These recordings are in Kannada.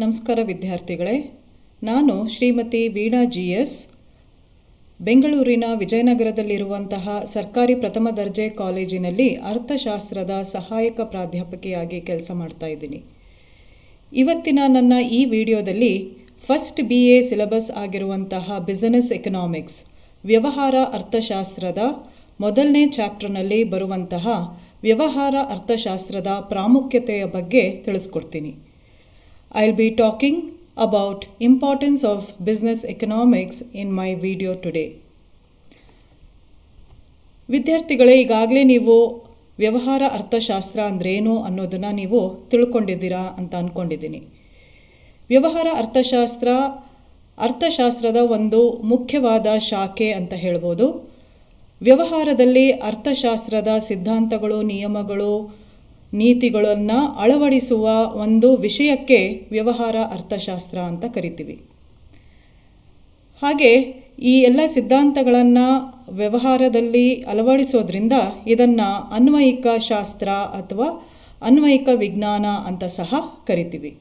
ನಮಸ್ಕಾರ ವಿದ್ಯಾರ್ಥಿಗಳೇ, ನಾನು ಶ್ರೀಮತಿ ವೀಣಾ GS, ಬೆಂಗಳೂರಿನ ವಿಜಯನಗರದಲ್ಲಿರುವಂತಹ ಸರ್ಕಾರಿ ಪ್ರಥಮ ದರ್ಜೆ ಕಾಲೇಜಿನಲ್ಲಿ ಅರ್ಥಶಾಸ್ತ್ರದ ಸಹಾಯಕ ಪ್ರಾಧ್ಯಾಪಕಿಯಾಗಿ ಕೆಲಸ ಮಾಡ್ತಾ ಇದ್ದೀನಿ. ಇವತ್ತಿನ ನನ್ನ ಈ ವಿಡಿಯೋದಲ್ಲಿ ಫಸ್ಟ್ BA ಸಿಲೆಬಸ್ ಆಗಿರುವಂತಹ ಬಿಸಿನೆಸ್ ಎಕನಾಮಿಕ್ಸ್ ವ್ಯವಹಾರ ಅರ್ಥಶಾಸ್ತ್ರದ ಮೊದಲನೇ ಚಾಪ್ಟರ್ನಲ್ಲಿ ಬರುವಂತಹ ವ್ಯವಹಾರ ಅರ್ಥಶಾಸ್ತ್ರದ ಪ್ರಾಮುಖ್ಯತೆಯ ಬಗ್ಗೆ ತಿಳಿಸ್ಕೊಡ್ತೀನಿ. I'll be talking about importance of business economics in my video today. ವಿದ್ಯಾರ್ಥಿಗಳೇ, ಈಗಾಗಲೇ ನೀವು ವ್ಯವಹಾರ ಅರ್ಥಶಾಸ್ತ್ರ ಅಂದ್ರೇನು ಅನ್ನೋದನ್ನು ನೀವು ತಿಳ್ಕೊಂಡಿದ್ದೀರಾ ಅಂತ ಅಂದ್ಕೊಂಡಿದ್ದೀನಿ. ವ್ಯವಹಾರ ಅರ್ಥಶಾಸ್ತ್ರದ ಒಂದು ಮುಖ್ಯವಾದ ಶಾಖೆ ಅಂತ ಹೇಳ್ಬೋದು. ವ್ಯವಹಾರದಲ್ಲಿ ಅರ್ಥಶಾಸ್ತ್ರದ ಸಿದ್ಧಾಂತಗಳು, ನಿಯಮಗಳು, ನೀತಿಗಳನ್ನು ಅಳವಡಿಸುವ ಒಂದು ವಿಷಯಕ್ಕೆ ವ್ಯವಹಾರ ಅರ್ಥಶಾಸ್ತ್ರ ಅಂತ ಕರಿತೀವಿ. ಹಾಗೆ ಈ ಎಲ್ಲ ಸಿದ್ಧಾಂತಗಳನ್ನು ವ್ಯವಹಾರದಲ್ಲಿ ಅಳವಡಿಸೋದ್ರಿಂದ ಇದನ್ನು ಅನ್ವಯಿಕ ಶಾಸ್ತ್ರ ಅಥವಾ ಅನ್ವಯಿಕ ವಿಜ್ಞಾನ ಅಂತ ಸಹ ಕರಿತೀವಿ.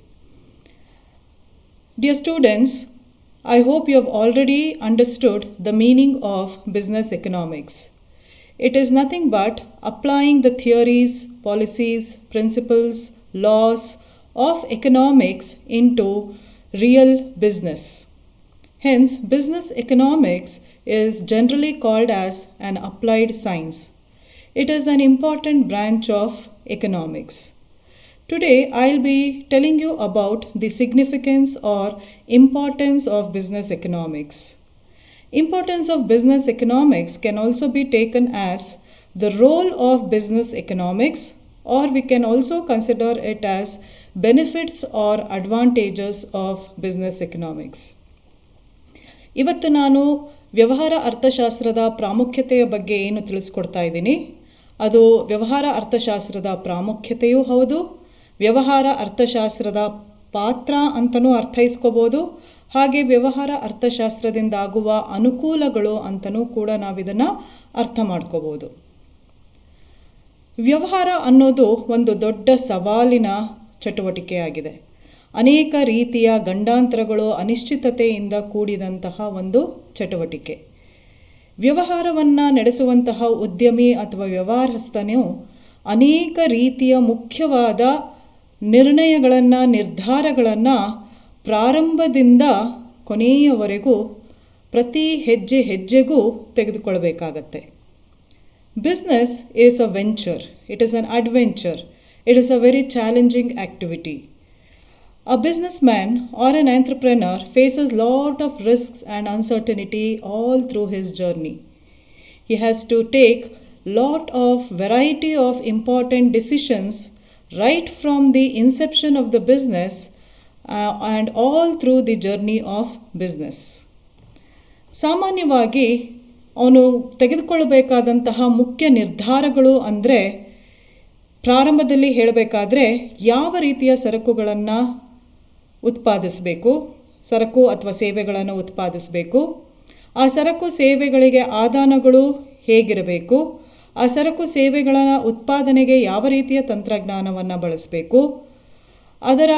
Dear students, I hope you have already understood the meaning of business economics. It is nothing but applying the theories, policies, principles, laws of economics into real business. Hence, business economics is generally called as an applied science. It is an important branch of economics. Today, I'll be telling you about the significance or importance of business economics. Importance of business economics can also be taken as the role of business economics, or we can also consider it as benefits or advantages of business economics. ಇವತ್ತು ನಾನು ವ್ಯವಹಾರ ಅರ್ಥಶಾಸ್ತ್ರದ ಪ್ರಾಮುಖ್ಯತೆಯ ಬಗ್ಗೆ ಏನು ತಿಳಿಸ್ಕೊಡ್ತಾ ಇದ್ದೀನಿ, ಅದು ವ್ಯವಹಾರ ಅರ್ಥಶಾಸ್ತ್ರದ ಪ್ರಾಮುಖ್ಯತೆಯೂ ಹೌದು, ವ್ಯವಹಾರ ಅರ್ಥಶಾಸ್ತ್ರದ ಪಾತ್ರ ಅಂತಲೂ ಅರ್ಥೈಸ್ಕೋಬೋದು, ಹಾಗೆ ವ್ಯವಹಾರ ಅರ್ಥಶಾಸ್ತ್ರದಿಂದ ಆಗುವ ಅನುಕೂಲಗಳು ಅಂತಲೂ ಕೂಡ ನಾವಿದನ್ನು ಅರ್ಥ ಮಾಡ್ಕೋಬೋದು. ವ್ಯವಹಾರ ಅನ್ನೋದು ಒಂದು ದೊಡ್ಡ ಸವಾಲಿನ ಚಟುವಟಿಕೆಯಾಗಿದೆ. ಅನೇಕ ರೀತಿಯ ಗಂಡಾಂತರಗಳು, ಅನಿಶ್ಚಿತತೆಯಿಂದ ಕೂಡಿದಂತಹ ಒಂದು ಚಟುವಟಿಕೆ. ವ್ಯವಹಾರವನ್ನು ನಡೆಸುವಂತಹ ಉದ್ಯಮಿ ಅಥವಾ ವ್ಯವಹಾರಸ್ಥನು ಅನೇಕ ರೀತಿಯ ಮುಖ್ಯವಾದ ನಿರ್ಧಾರಗಳನ್ನು ಪ್ರಾರಂಭದಿಂದ ಕೊನೆಯವರೆಗೂ ಪ್ರತಿ ಹೆಜ್ಜೆಗೂ ತೆಗೆದುಕೊಳ್ಳಬೇಕಾಗತ್ತೆ. Business is a venture. It is an adventure. It is a very challenging activity. A businessman or an entrepreneur faces lot of risks and uncertainty all through his journey. He has to take lot of variety of important decisions right from the inception of the business and all through the journey of business. ಸಾಮಾನ್ಯವಾಗಿ ಅವನು ತೆಗೆದುಕೊಳ್ಳಬೇಕಾದಂತಹ ಮುಖ್ಯ ನಿರ್ಧಾರಗಳು ಅಂದರೆ, ಪ್ರಾರಂಭದಲ್ಲಿ ಹೇಳಬೇಕಾದ್ರೆ ಯಾವ ರೀತಿಯ ಸರಕುಗಳನ್ನು ಉತ್ಪಾದಿಸಬೇಕು, ಸರಕು ಅಥವಾ ಸೇವೆಗಳನ್ನು ಉತ್ಪಾದಿಸಬೇಕು, ಆ ಸರಕು ಸೇವೆಗಳಿಗೆ ಆದಾನಗಳು ಹೇಗಿರಬೇಕು, ಆ ಸರಕು ಸೇವೆಗಳ ಉತ್ಪಾದನೆಗೆ ಯಾವ ರೀತಿಯ ತಂತ್ರಜ್ಞಾನವನ್ನು ಬಳಸಬೇಕು, ಅದರ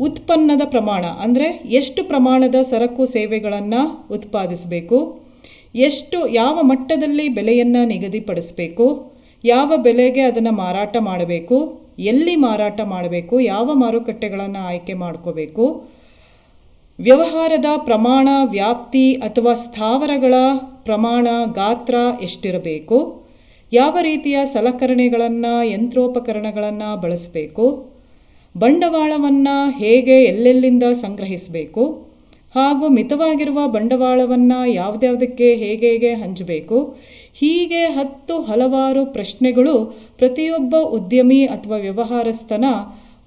ಉತ್ಪನ್ನದ ಪ್ರಮಾಣ ಅಂದರೆ ಎಷ್ಟು ಪ್ರಮಾಣದ ಸರಕು ಸೇವೆಗಳನ್ನು ಉತ್ಪಾದಿಸಬೇಕು, ಯಾವ ಮಟ್ಟದಲ್ಲಿ ಬೆಲೆಯನ್ನು ನಿಗದಿಪಡಿಸಬೇಕು, ಯಾವ ಬೆಲೆಗೆ ಅದನ್ನು ಮಾರಾಟ ಮಾಡಬೇಕು, ಎಲ್ಲಿ ಮಾರಾಟ ಮಾಡಬೇಕು, ಯಾವ ಮಾರುಕಟ್ಟೆಗಳನ್ನು ಆಯ್ಕೆ ಮಾಡ್ಕೋಬೇಕು, ವ್ಯವಹಾರದ ಪ್ರಮಾಣ, ವ್ಯಾಪ್ತಿ ಅಥವಾ ಸ್ಥಾವರಗಳ ಪ್ರಮಾಣ, ಗಾತ್ರ ಎಷ್ಟಿರಬೇಕು, ಯಾವ ರೀತಿಯ ಸಲಕರಣೆಗಳನ್ನು, ಯಂತ್ರೋಪಕರಣಗಳನ್ನು ಬಳಸಬೇಕು, ಬಂಡವಾಳವನ್ನು ಹೇಗೆ ಎಲ್ಲೆಲ್ಲಿಂದ ಸಂಗ್ರಹಿಸಬೇಕು, ಹಾಗೂ ಮಿತವಾಗಿರುವ ಬಂಡವಾಳವನ್ನು ಯಾವುದ್ಯಾವುದಕ್ಕೆ ಹೇಗೆ ಹಂಚಬೇಕು, ಹೀಗೆ ಹಲವಾರು ಪ್ರಶ್ನೆಗಳು ಪ್ರತಿಯೊಬ್ಬ ಉದ್ಯಮಿ ಅಥವಾ ವ್ಯವಹಾರಸ್ಥನ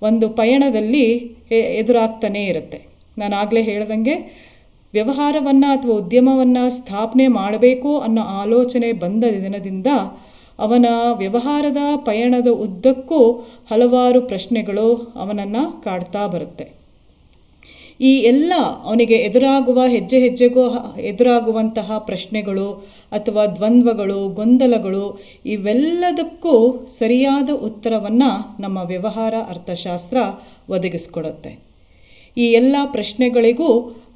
ಒಂದು ಪಯಣದಲ್ಲಿ ಎದುರಾಗ್ತಾನೇ ಇರುತ್ತೆ. ನಾನು ಆಗಲೇ ಹೇಳ್ದಂಗೆ ವ್ಯವಹಾರವನ್ನು ಅಥವಾ ಉದ್ಯಮವನ್ನು ಸ್ಥಾಪನೆ ಮಾಡಬೇಕು ಅನ್ನೋ ಆಲೋಚನೆ ಬಂದ ದಿನದಿಂದ ಅವನ ವ್ಯವಹಾರದ ಪಯಣದ ಉದ್ದಕ್ಕೂ ಹಲವಾರು ಪ್ರಶ್ನೆಗಳು ಅವನನ್ನು ಕಾಡ್ತಾ ಬರುತ್ತೆ. ಈ ಎಲ್ಲ ಅವನಿಗೆ ಹೆಜ್ಜೆಗೂ ಎದುರಾಗುವಂತಹ ಪ್ರಶ್ನೆಗಳು ಅಥವಾ ದ್ವಂದ್ವಗಳು, ಗೊಂದಲಗಳು, ಇವೆಲ್ಲದಕ್ಕೂ ಸರಿಯಾದ ಉತ್ತರವನ್ನು ನಮ್ಮ ವ್ಯವಹಾರ ಅರ್ಥಶಾಸ್ತ್ರ ಒದಗಿಸ್ಕೊಡುತ್ತೆ. ಈ ಎಲ್ಲ ಪ್ರಶ್ನೆಗಳಿಗೂ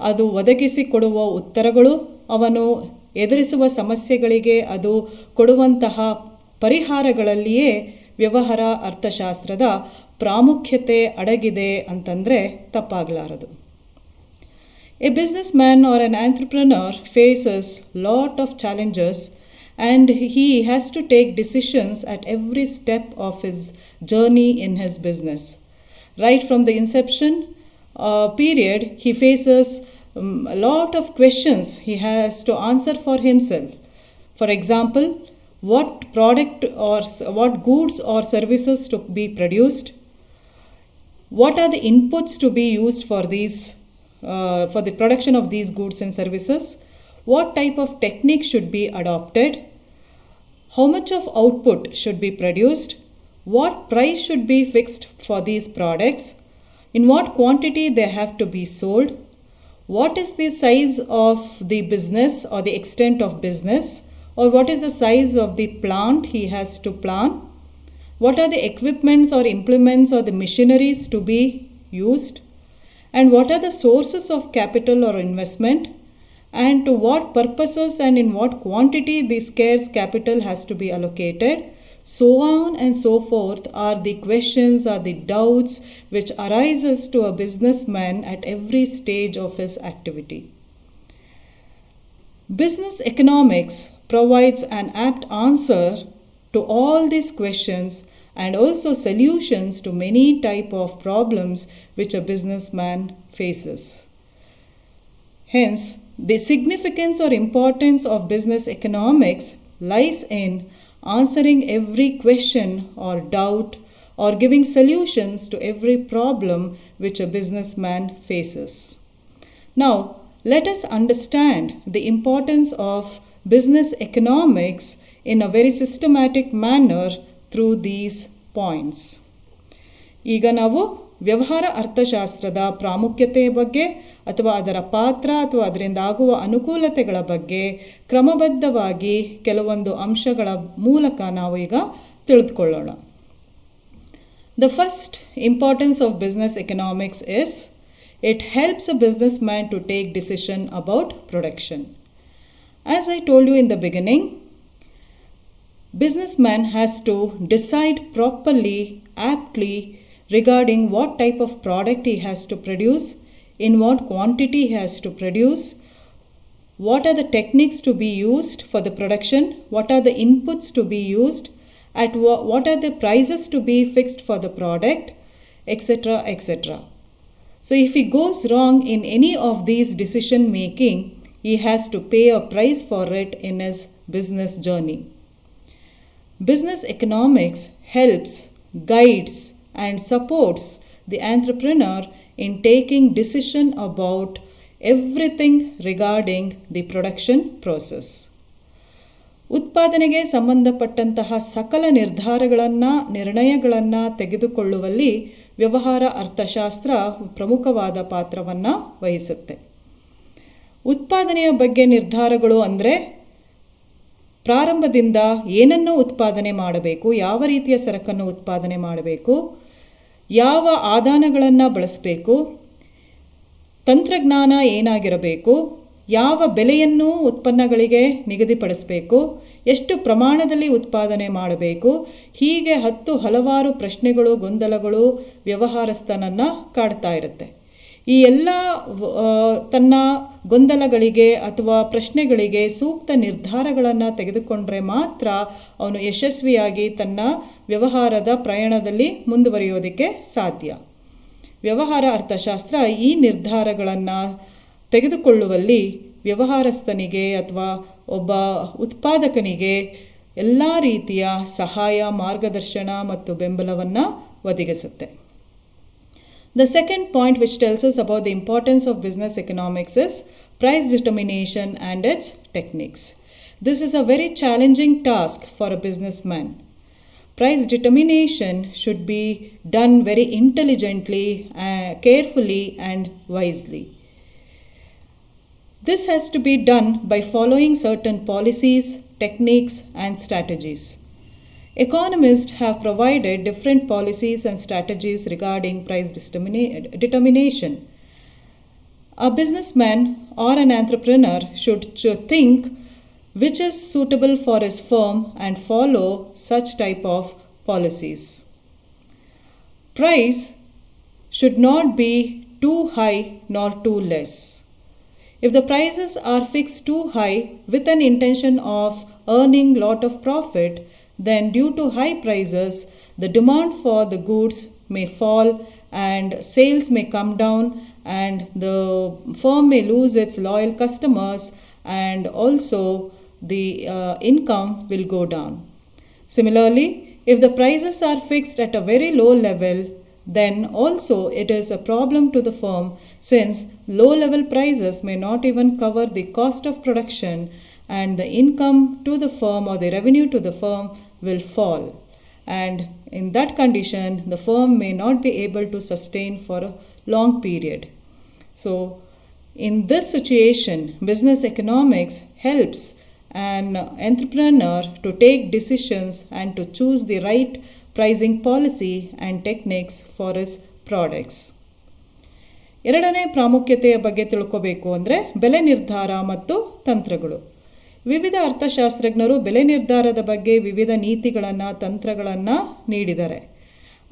ಅದು ಒದಗಿಸಿಕೊಡುವ ಉತ್ತರಗಳು, ಅವನು ಎದುರಿಸುವ ಸಮಸ್ಯೆಗಳಿಗೆ ಅದು ಕೊಡುವಂತಹ ಪರಿಹಾರಗಳಲ್ಲಿಯೇ ವ್ಯವಹಾರ ಅರ್ಥಶಾಸ್ತ್ರದ ಪ್ರಾಮುಖ್ಯತೆ ಅಡಗಿದೆ ಅಂತಂದರೆ ತಪ್ಪಾಗಲಾರದು. A businessman or an entrepreneur faces lot of challenges and he has to take decisions at every step of his journey in his business. Right from the inception period, he faces a lot of questions he has to answer for himself. For example, what product or what goods or services to be produced, what are the inputs to be used for the production of these goods and services, what type of technique should be adopted, how much of output should be produced, what price should be fixed for these products, in what quantity they have to be sold, what is the size of the business or the extent of business, or what is the size of the plant he has to plant, what are the equipments or implements or the machineries to be used, and what are the sources of capital or investment, and to what purposes and in what quantity the scarce capital has to be allocated. So on and so forth are the questions or the doubts which arises to a businessman at every stage of his activity. Business economics provides an apt answer to all these questions and also solutions to many type of problems which a businessman faces. Hence, the significance or importance of business economics lies in answering every question or doubt or giving solutions to every problem which a businessman faces. Now, let us understand the importance of business economics in a very systematic manner through these points. ಈಗ ನಾವು ವ್ಯವಹಾರ ಅರ್ಥಶಾಸ್ತ್ರದ ಪ್ರಾಮುಖ್ಯತೆಯ ಬಗ್ಗೆ ಅಥವಾ ಅದರ ಪಾತ್ರ ಅಥವಾ ಅದರಿಂದ ಆಗುವ ಅನುಕೂಲತೆಗಳ ಬಗ್ಗೆ ಕ್ರಮಬದ್ಧವಾಗಿ ಕೆಲವೊಂದು ಅಂಶಗಳ ಮೂಲಕ ನಾವು ಈಗ ತಿಳಿದುಕೊಳ್ಳೋಣ. The first importance of business economics is it helps a businessman to take decision about production. As I told you in the beginning, businessman has to decide properly, aptly regarding what type of product he has to produce, in what quantity he has to produce, what are the techniques to be used for the production, what are the inputs to be used, at what are the prices to be fixed for the product, etc., etc. So if he goes wrong in any of these decision making, he has to pay a price for it in his business journey. Business economics helps, guides, and supports the entrepreneur in taking decision about everything regarding the production process. ಉತ್ಪಾದನೆಗೆ ಸಂಬಂಧಪಟ್ಟಂತಹ ಸಕಲ ನಿರ್ಣಯಗಳನ್ನು ತೆಗೆದುಕೊಳ್ಳುವಲ್ಲಿ ವ್ಯವಹಾರ ಅರ್ಥಶಾಸ್ತ್ರ ಪ್ರಮುಖವಾದ ಪಾತ್ರವನ್ನು ವಹಿಸುತ್ತೆ. ಉತ್ಪಾದನೆಯ ಬಗ್ಗೆ ನಿರ್ಧಾರಗಳು ಅಂದರೆ ಪ್ರಾರಂಭದಿಂದ ಏನನ್ನು ಉತ್ಪಾದನೆ ಮಾಡಬೇಕು, ಯಾವ ರೀತಿಯ ಸರಕನ್ನು ಉತ್ಪಾದನೆ ಮಾಡಬೇಕು, ಯಾವ ಆದಾನಗಳನ್ನು ಬಳಸಬೇಕು, ತಂತ್ರಜ್ಞಾನ ಏನಾಗಿರಬೇಕು, ಯಾವ ಬೆಲೆಯನ್ನು ಉತ್ಪನ್ನಗಳಿಗೆ ನಿಗದಿಪಡಿಸಬೇಕು, ಎಷ್ಟು ಪ್ರಮಾಣದಲ್ಲಿ ಉತ್ಪಾದನೆ ಮಾಡಬೇಕು, ಹೀಗೆ ಹಲವಾರು ಪ್ರಶ್ನೆಗಳು, ಗೊಂದಲಗಳು ವ್ಯವಹಾರಸ್ಥನನ್ನು ಕಾಡ್ತಾ ಇರುತ್ತೆ. ಈ ಎಲ್ಲ ತನ್ನ ಗೊಂದಲಗಳಿಗೆ ಅಥವಾ ಪ್ರಶ್ನೆಗಳಿಗೆ ಸೂಕ್ತ ನಿರ್ಧಾರಗಳನ್ನು ತೆಗೆದುಕೊಂಡ್ರೆ ಮಾತ್ರ ಅವನು ಯಶಸ್ವಿಯಾಗಿ ತನ್ನ ವ್ಯವಹಾರದ ಪ್ರಯಾಣದಲ್ಲಿ ಮುಂದುವರಿಯೋದಕ್ಕೆ ಸಾಧ್ಯ. ವ್ಯವಹಾರ ಅರ್ಥಶಾಸ್ತ್ರ ಈ ನಿರ್ಧಾರಗಳನ್ನು ತೆಗೆದುಕೊಳ್ಳುವಲ್ಲಿ ವ್ಯವಹಾರಸ್ಥನಿಗೆ ಅಥವಾ ಒಬ್ಬ ಉತ್ಪಾದಕನಿಗೆ ಎಲ್ಲ ರೀತಿಯ ಸಹಾಯ, ಮಾರ್ಗದರ್ಶನ ಮತ್ತು ಬೆಂಬಲವನ್ನು ಒದಗಿಸುತ್ತೆ. The second point which tells us about the importance of business economics is price determination and its techniques. This is a very challenging task for a businessman. Price determination should be done very intelligently, carefully and wisely. This has to be done by following certain policies, techniques and strategies. Economists have provided different policies and strategies regarding price determination, A businessman or an entrepreneur should think which is suitable for his firm and follow such type of policies. Price should not be too high nor too less. If the prices are fixed too high with an intention of earning lot of profit, then due to high prices, the demand for the goods may fall and sales may come down and the firm may lose its loyal customers and also the income will go down. Similarly, if the prices are fixed at a very low level, then also it is a problem to the firm since low level prices may not even cover the cost of production and the income to the firm or the revenue to the firm will fall. And in that condition, the firm may not be able to sustain for a long period. So, in this situation, business economics helps an entrepreneur to take decisions and to choose the right pricing policy and techniques for his products. ಎರಡನೇ ಪ್ರಾಮುಖ್ಯತೆಯ ಬಗ್ಗೆ ತಿಳ್ಕೋಬೇಕು ಅಂದರೆ ಬೆಲೆ ನಿರ್ಧಾರ ಮತ್ತು ತಂತ್ರಗಳು. ವಿವಿಧ ಅರ್ಥಶಾಸ್ತ್ರಜ್ಞರು ಬೆಲೆ ನಿರ್ಧಾರದ ಬಗ್ಗೆ ವಿವಿಧ ನೀತಿಗಳನ್ನು ತಂತ್ರಗಳನ್ನು ನೀಡಿದ್ದಾರೆ.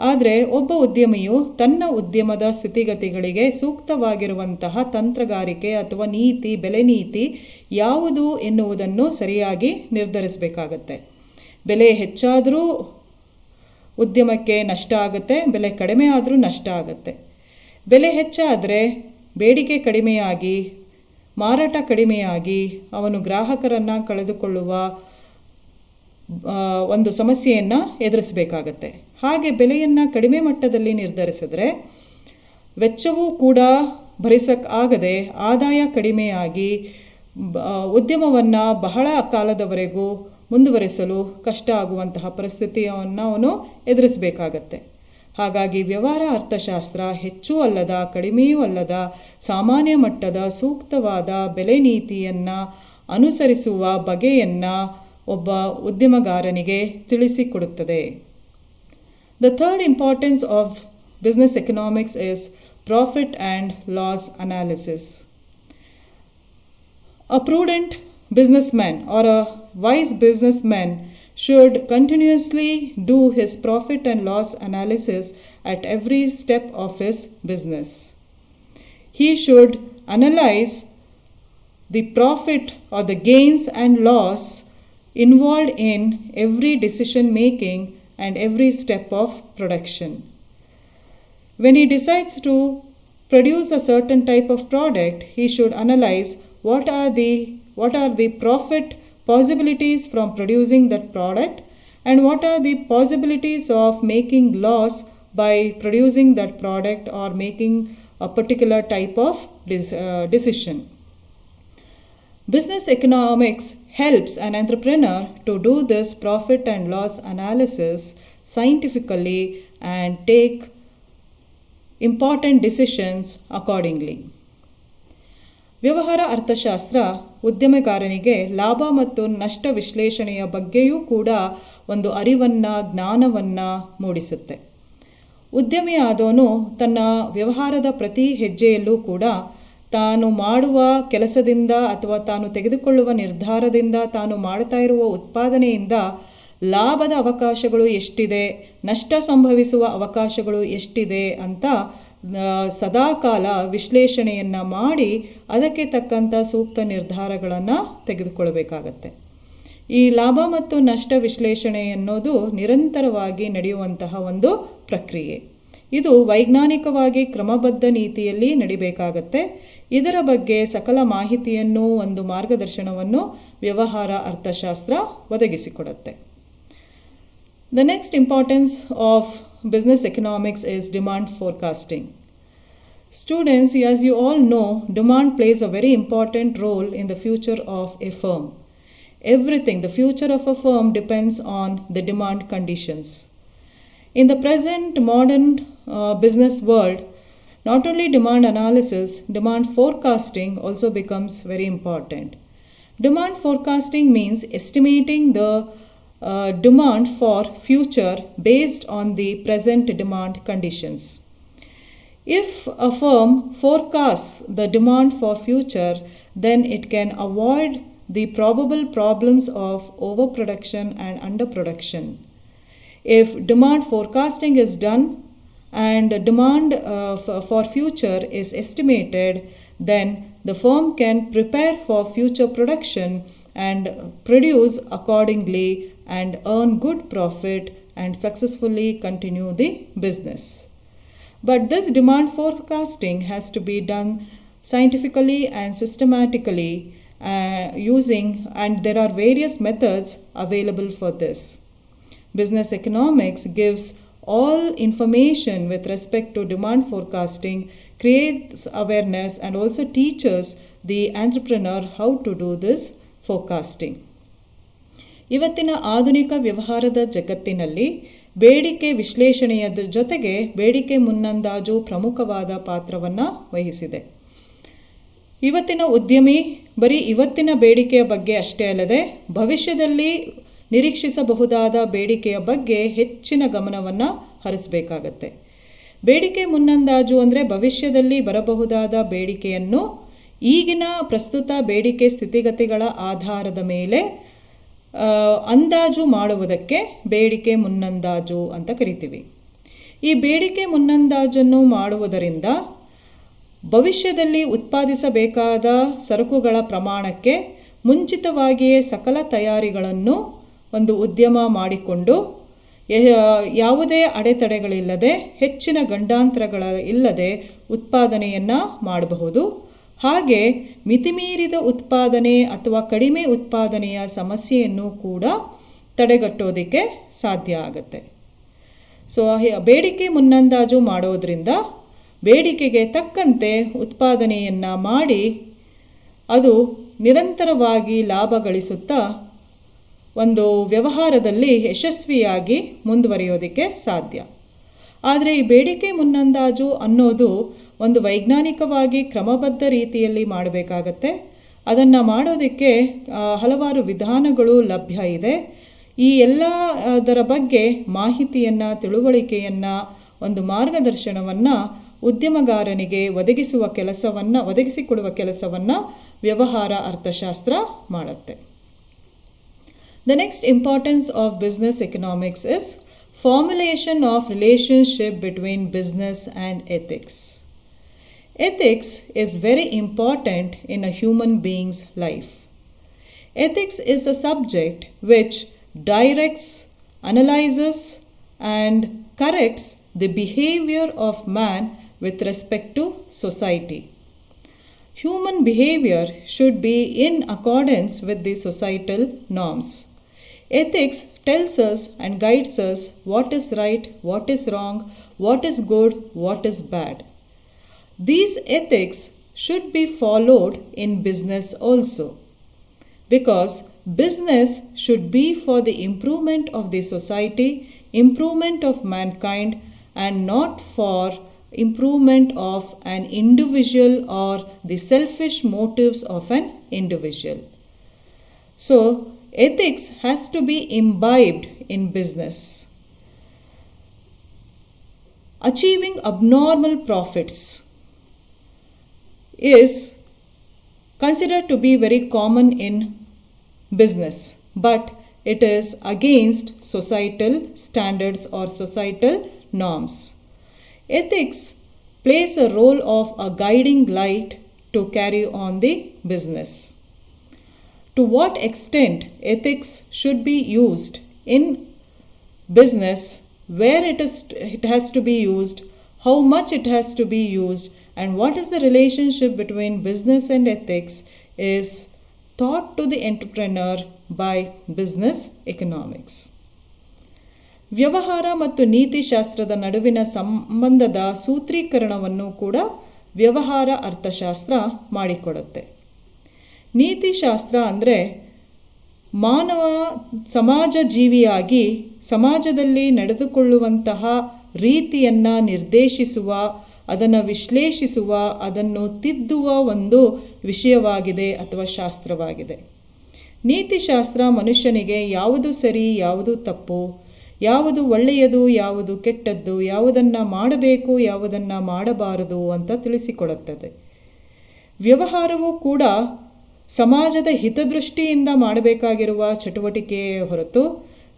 ಆದರೆ ಒಬ್ಬ ಉದ್ಯಮಿಯು ತನ್ನ ಉದ್ಯಮದ ಸ್ಥಿತಿಗತಿಗಳಿಗೆ ಸೂಕ್ತವಾಗಿರುವಂತಹ ತಂತ್ರಗಾರಿಕೆ ಅಥವಾ ನೀತಿ, ಬೆಲೆ ನೀತಿ ಯಾವುದು ಎನ್ನುವುದನ್ನು ಸರಿಯಾಗಿ ನಿರ್ಧರಿಸಬೇಕಾಗತ್ತೆ. ಬೆಲೆ ಹೆಚ್ಚಾದರೂ ಉದ್ಯಮಕ್ಕೆ ನಷ್ಟ ಆಗುತ್ತೆ, ಬೆಲೆ ಕಡಿಮೆ ಆದರೂ ನಷ್ಟ ಆಗುತ್ತೆ. ಬೆಲೆ ಹೆಚ್ಚಾದರೆ ಬೇಡಿಕೆ ಕಡಿಮೆಯಾಗಿ ಮಾರಾಟ ಕಡಿಮೆಯಾಗಿ ಅವನು ಗ್ರಾಹಕರನ್ನು ಕಳೆದುಕೊಳ್ಳುವ ಒಂದು ಸಮಸ್ಯೆಯನ್ನು ಎದುರಿಸಬೇಕಾಗತ್ತೆ. ಹಾಗೆ ಬೆಲೆಯನ್ನು ಕಡಿಮೆ ಮಟ್ಟದಲ್ಲಿ ನಿರ್ಧರಿಸಿದ್ರೆ ವೆಚ್ಚವೂ ಕೂಡ ಭರಿಸಕ್ಕಾಗದೆ ಆದಾಯ ಕಡಿಮೆಯಾಗಿ ಉದ್ಯಮವನ್ನು ಬಹಳ ಕಾಲದವರೆಗೂ ಮುಂದುವರಿಸಲು ಕಷ್ಟ ಆಗುವಂತಹ ಪರಿಸ್ಥಿತಿಯನ್ನು ಅವನು ಎದುರಿಸಬೇಕಾಗತ್ತೆ. ಹಾಗಾಗಿ ವ್ಯವಹಾರ ಅರ್ಥಶಾಸ್ತ್ರ ಹೆಚ್ಚೂ ಅಲ್ಲದ ಕಡಿಮೆಯೂ ಅಲ್ಲದ ಸಾಮಾನ್ಯ ಮಟ್ಟದ ಸೂಕ್ತವಾದ ಬೆಲೆ ನೀತಿಯನ್ನು ಅನುಸರಿಸುವ ಬಗೆಯನ್ನು ಒಬ್ಬ ಉದ್ಯಮಗಾರನಿಗೆ ತಿಳಿಸಿಕೊಡುತ್ತದೆ. The third importance of business economics is profit and loss analysis. A prudent businessman or a wise businessman should continuously do his profit and loss analysis at every step of his business. He should analyze the profit or the gains and loss involved in every decision making and every step of production. When he decides to produce a certain type of product, he should analyze what are the profit possibilities from producing that product and what are the possibilities of making loss by producing that product or making a particular type of decision. Business economics helps an entrepreneur to do this profit and loss analysis scientifically and take important decisions accordingly. ವ್ಯವಹಾರ ಅರ್ಥಶಾಸ್ತ್ರ ಉದ್ಯಮಗಾರನಿಗೆ ಲಾಭ ಮತ್ತು ನಷ್ಟ ವಿಶ್ಲೇಷಣೆಯ ಬಗ್ಗೆಯೂ ಕೂಡ ಒಂದು ಅರಿವನ್ನು, ಜ್ಞಾನವನ್ನು ಮೂಡಿಸುತ್ತೆ. ಉದ್ಯಮಿ ಆದವನು ತನ್ನ ವ್ಯವಹಾರದ ಪ್ರತಿ ಹೆಜ್ಜೆಯಲ್ಲೂ ಕೂಡ ತಾನು ಮಾಡುವ ಕೆಲಸದಿಂದ ಅಥವಾ ತಾನು ತೆಗೆದುಕೊಳ್ಳುವ ನಿರ್ಧಾರದಿಂದ, ತಾನು ಮಾಡ್ತಾ ಇರುವ ಉತ್ಪಾದನೆಯಿಂದ ಲಾಭದ ಅವಕಾಶಗಳು ಎಷ್ಟಿದೆ, ನಷ್ಟ ಸಂಭವಿಸುವ ಅವಕಾಶಗಳು ಎಷ್ಟಿದೆ ಅಂತ ಸದಾಕಾಲ ವಿಶ್ಲೇಷಣೆಯನ್ನು ಮಾಡಿ ಅದಕ್ಕೆ ತಕ್ಕಂಥ ಸೂಕ್ತ ನಿರ್ಧಾರಗಳನ್ನು ತೆಗೆದುಕೊಳ್ಳಬೇಕಾಗತ್ತೆ. ಈ ಲಾಭ ಮತ್ತು ನಷ್ಟ ವಿಶ್ಲೇಷಣೆ ಅನ್ನೋದು ನಿರಂತರವಾಗಿ ನಡೆಯುವಂತಹ ಒಂದು ಪ್ರಕ್ರಿಯೆ. ಇದು ವೈಜ್ಞಾನಿಕವಾಗಿ ಕ್ರಮಬದ್ಧ ನೀತಿಯಲ್ಲಿ ನಡಿಬೇಕಾಗತ್ತೆ. ಇದರ ಬಗ್ಗೆ ಸಕಲ ಮಾಹಿತಿಯನ್ನು, ಒಂದು ಮಾರ್ಗದರ್ಶನವನ್ನು ವ್ಯವಹಾರ ಅರ್ಥಶಾಸ್ತ್ರ ಒದಗಿಸಿಕೊಡುತ್ತೆ. The next importance of business economics is demand forecasting. Students, as you all know, demand plays a very important role in the future of a firm. Everything, the future of a firm depends on the demand conditions. In the present modern business world, not only demand analysis, demand forecasting also becomes very important. Demand forecasting means estimating the demand for future based on the present demand conditions. If a firm forecasts the demand for future, then it can avoid the probable problems of overproduction and underproduction. If demand forecasting is done and demand for future is estimated, then the firm can prepare for future production and produce accordingly and earn good profit and successfully continue the business. But this demand forecasting has to be done scientifically and systematically and there are various methods available for this. Business economics gives all information with respect to demand forecasting, creates awareness and also teaches the entrepreneur how to do this forecasting. ಇವತ್ತಿನ ಆಧುನಿಕ ವ್ಯವಹಾರದ ಜಗತ್ತಿನಲ್ಲಿ ಬೇಡಿಕೆ ವಿಶ್ಲೇಷಣೆಯ ಜೊತೆಗೆ ಬೇಡಿಕೆ ಮುನ್ನಂದಾಜು ಪ್ರಮುಖವಾದ ಪಾತ್ರವನ್ನು ವಹಿಸಿದೆ. ಇವತ್ತಿನ ಉದ್ಯಮಿ ಬರೀ ಇವತ್ತಿನ ಬೇಡಿಕೆಯ ಬಗ್ಗೆ ಅಷ್ಟೇ ಅಲ್ಲದೆ ಭವಿಷ್ಯದಲ್ಲಿ ನಿರೀಕ್ಷಿಸಬಹುದಾದ ಬೇಡಿಕೆಯ ಬಗ್ಗೆ ಹೆಚ್ಚಿನ ಗಮನವನ್ನು ಹರಿಸಬೇಕಾಗತ್ತೆ. ಬೇಡಿಕೆ ಮುನ್ನಂದಾಜು ಅಂದರೆ ಭವಿಷ್ಯದಲ್ಲಿ ಬರಬಹುದಾದ ಬೇಡಿಕೆಯನ್ನು ಈಗಿನ ಪ್ರಸ್ತುತ ಬೇಡಿಕೆ ಸ್ಥಿತಿಗತಿಗಳ ಆಧಾರದ ಮೇಲೆ ಅಂದಾಜು ಮಾಡುವುದಕ್ಕೆ ಬೇಡಿಕೆ ಮುನ್ನಂದಾಜು ಅಂತ ಕರಿತೀವಿ. ಈ ಬೇಡಿಕೆ ಮುನ್ನಂದಾಜನ್ನು ಮಾಡುವುದರಿಂದ ಭವಿಷ್ಯದಲ್ಲಿ ಉತ್ಪಾದಿಸಬೇಕಾದ ಸರಕುಗಳ ಪ್ರಮಾಣಕ್ಕೆ ಮುಂಚಿತವಾಗಿಯೇ ಸಕಲ ತಯಾರಿಗಳನ್ನು ಒಂದು ಉದ್ಯಮ ಮಾಡಿಕೊಂಡು ಯಾವುದೇ ಅಡೆತಡೆಗಳಿಲ್ಲದೆ ಹೆಚ್ಚಿನ ಗಂಡಾಂತರಗಳ ಇಲ್ಲದೆ ಉತ್ಪಾದನೆಯನ್ನು ಮಾಡಬಹುದು. ಹಾಗೆ ಮಿತಿಮೀರಿದ ಉತ್ಪಾದನೆ ಅಥವಾ ಕಡಿಮೆ ಉತ್ಪಾದನೆಯ ಸಮಸ್ಯೆಯನ್ನು ಕೂಡ ತಡೆಗಟ್ಟೋದಕ್ಕೆ ಸಾಧ್ಯ ಆಗುತ್ತೆ. ಸೊ ಬೇಡಿಕೆ ಮುನ್ನಂದಾಜು ಮಾಡೋದ್ರಿಂದ ಬೇಡಿಕೆಗೆ ತಕ್ಕಂತೆ ಉತ್ಪಾದನೆಯನ್ನು ಮಾಡಿ ಅದು ನಿರಂತರವಾಗಿ ಲಾಭ ಗಳಿಸುತ್ತಾ ಒಂದು ವ್ಯವಹಾರದಲ್ಲಿ ಯಶಸ್ವಿಯಾಗಿ ಮುಂದುವರಿಯೋದಕ್ಕೆ ಸಾಧ್ಯ. ಆದರೆ ಈ ಬೇಡಿಕೆ ಮುನ್ನಂದಾಜು ಅನ್ನೋದು ಒಂದು ವೈಜ್ಞಾನಿಕವಾಗಿ ಕ್ರಮಬದ್ಧ ರೀತಿಯಲ್ಲಿ ಮಾಡಬೇಕಾಗತ್ತೆ. ಅದನ್ನು ಮಾಡೋದಕ್ಕೆ ಹಲವಾರು ವಿಧಾನಗಳು ಲಭ್ಯ ಇದೆ. ಈ ಎಲ್ಲದರ ಬಗ್ಗೆ ಮಾಹಿತಿಯನ್ನು, ತಿಳುವಳಿಕೆಯನ್ನು, ಒಂದು ಮಾರ್ಗದರ್ಶನವನ್ನು ಉದ್ಯಮಗಾರನಿಗೆ ಒದಗಿಸಿಕೊಡುವ ಕೆಲಸವನ್ನು ವ್ಯವಹಾರ ಅರ್ಥಶಾಸ್ತ್ರ ಮಾಡುತ್ತೆ. The next importance of business economics is formulation of relationship between business and ethics. Ethics is very important in a human being's life. Ethics is a subject which directs, analyzes, and corrects the behavior of man with respect to society. Human behavior should be in accordance with the societal norms. Ethics tells us and guides us what is right, what is wrong, what is good, what is bad. These ethics should be followed in business also, because business should be for the improvement of the society, improvement of mankind, and not for improvement of an individual or the selfish motives of an individual. So, ethics has to be imbibed in business. Achieving abnormal profits is considered to be very common in business, but it is against societal standards or societal norms. Ethics plays a role of a guiding light to carry on the business. To what extent ethics should be used in business, where it has to be used, how much it has to be used, and what is the relationship between business and ethics is taught to the entrepreneur by business economics. ವ್ಯವಹಾರ ಮತ್ತು ನೀತಿಶಾಸ್ತ್ರದ ನಡುವಿನ ಸಂಬಂಧದ ಸೂತ್ರೀಕರಣವನ್ನು ಕೂಡ ವ್ಯವಹಾರ ಅರ್ಥಶಾಸ್ತ್ರ ಮಾಡಿಕೊಡುತ್ತೆ. ನೀತಿಶಾಸ್ತ್ರ ಅಂದರೆ ಮಾನವ ಸಮಾಜ ಜೀವಿಯಾಗಿ ಸಮಾಜದಲ್ಲಿ ನಡೆದುಕೊಳ್ಳುವಂತಹ ರೀತಿಯನ್ನು ನಿರ್ದೇಶಿಸುವ, ಅದನ್ನು ವಿಶ್ಲೇಷಿಸುವ, ಅದನ್ನು ತಿದ್ದುವ ಒಂದು ವಿಷಯವಾಗಿದೆ ಅಥವಾ ಶಾಸ್ತ್ರವಾಗಿದೆ. ನೀತಿಶಾಸ್ತ್ರ ಮನುಷ್ಯನಿಗೆ ಯಾವುದು ಸರಿ, ಯಾವುದು ತಪ್ಪು, ಯಾವುದು ಒಳ್ಳೆಯದು, ಯಾವುದು ಕೆಟ್ಟದ್ದು, ಯಾವುದನ್ನು ಮಾಡಬೇಕು, ಯಾವುದನ್ನು ಮಾಡಬಾರದು ಅಂತ ತಿಳಿಸಿಕೊಡುತ್ತದೆ. ವ್ಯವಹಾರವು ಕೂಡ ಸಮಾಜದ ಹಿತದೃಷ್ಟಿಯಿಂದ ಮಾಡಬೇಕಾಗಿರುವ ಚಟುವಟಿಕೆಯೇ ಹೊರತು